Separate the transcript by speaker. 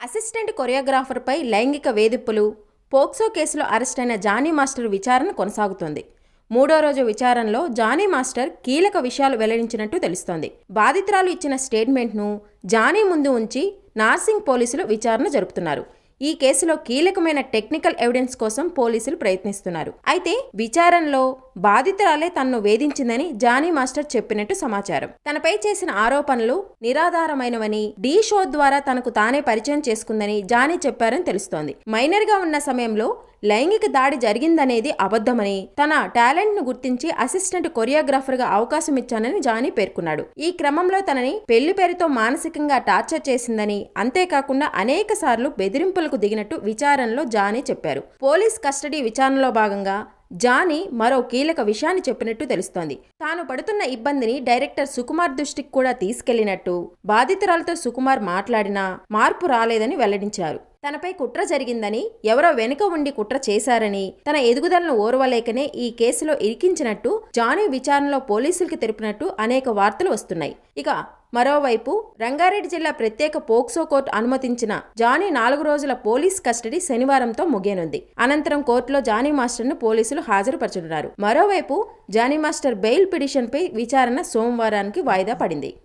Speaker 1: Assistant కొరియోగ్రాఫర్పై లైంగిక వేధింపులు, POCSO కేసులో అరెస్టైన జానీ మాస్టర్ విచారణ కొనసాగుతోంది. మూడో రోజు విచారణలో జానీ మాస్టర్ కీలక విషయాలు వెల్లడించినట్టు తెలుస్తోంది. బాధితురాలు ఇచ్చిన స్టేట్మెంట్ను జానీ ముందు ఉంచి నార్సింగ్ పోలీసులు విచారణ జరుపుతున్నారు. ఈ కేసులో కీలకమైన టెక్నికల్ ఎవిడెన్స్ కోసం పోలీసులు ప్రయత్నిస్తున్నారు. అయితే విచారణలో బాధితురాలే తనను వేధించిందని జానీ మాస్టర్ చెప్పినట్టు సమాచారం. తనపై చేసిన ఆరోపణలు నిరాధారమైనవని, ఢీ షో ద్వారా తనకు తానే పరిచయం చేసుకుందని జానీ చెప్పారని తెలుస్తోంది. మైనర్గా ఉన్న సమయంలో లైంగిక దాడి జరిగిందనేది అబద్ధమని, తన టాలెంట్ ను గుర్తించి అసిస్టెంట్ కొరియోగ్రాఫర్ గా అవకాశం ఇచ్చానని జానీ పేర్కొన్నాడు. ఈ క్రమంలో తనని పెళ్లి పేరుతో మానసికంగా టార్చర్ చేసిందని, అంతేకాకుండా అనేక సార్లు బెదిరింపులకు దిగినట్టు విచారణలో జానీ చెప్పారు. పోలీస్ కస్టడీ విచారణలో భాగంగా జానీ మరో కీలక విషయాన్ని చెప్పినట్టు తెలుస్తోంది. తాను పడుతున్న ఇబ్బందిని డైరెక్టర్ సుకుమార్ దృష్టికి కూడా తీసుకెళ్లినట్టు, బాధితురాలతో సుకుమార్ మాట్లాడినా మార్పు రాలేదని వెల్లడించారు. తనపై కుట్ర జరిగిందని, ఎవరో వెనుక ఉండి కుట్ర చేశారని, తన ఎదుగుదలను ఓర్వలేకనే ఈ కేసులో ఇరికించినట్టు జానీ విచారణలో పోలీసులకు తెలిపినట్టు అనేక వార్తలు వస్తున్నాయి. ఇక మరోవైపు రంగారెడ్డి జిల్లా ప్రత్యేక పోక్సో కోర్టు అనుమతించిన జానీ 4 రోజుల పోలీస్ కస్టడీ శనివారంతో ముగియనుంది. అనంతరం కోర్టులో జానీ మాస్టర్ను పోలీసులు హాజరుపరచనున్నారు. మరోవైపు జానీ మాస్టర్ బెయిల్ పిటిషన్పై విచారణ సోమవారానికి వాయిదా పడింది.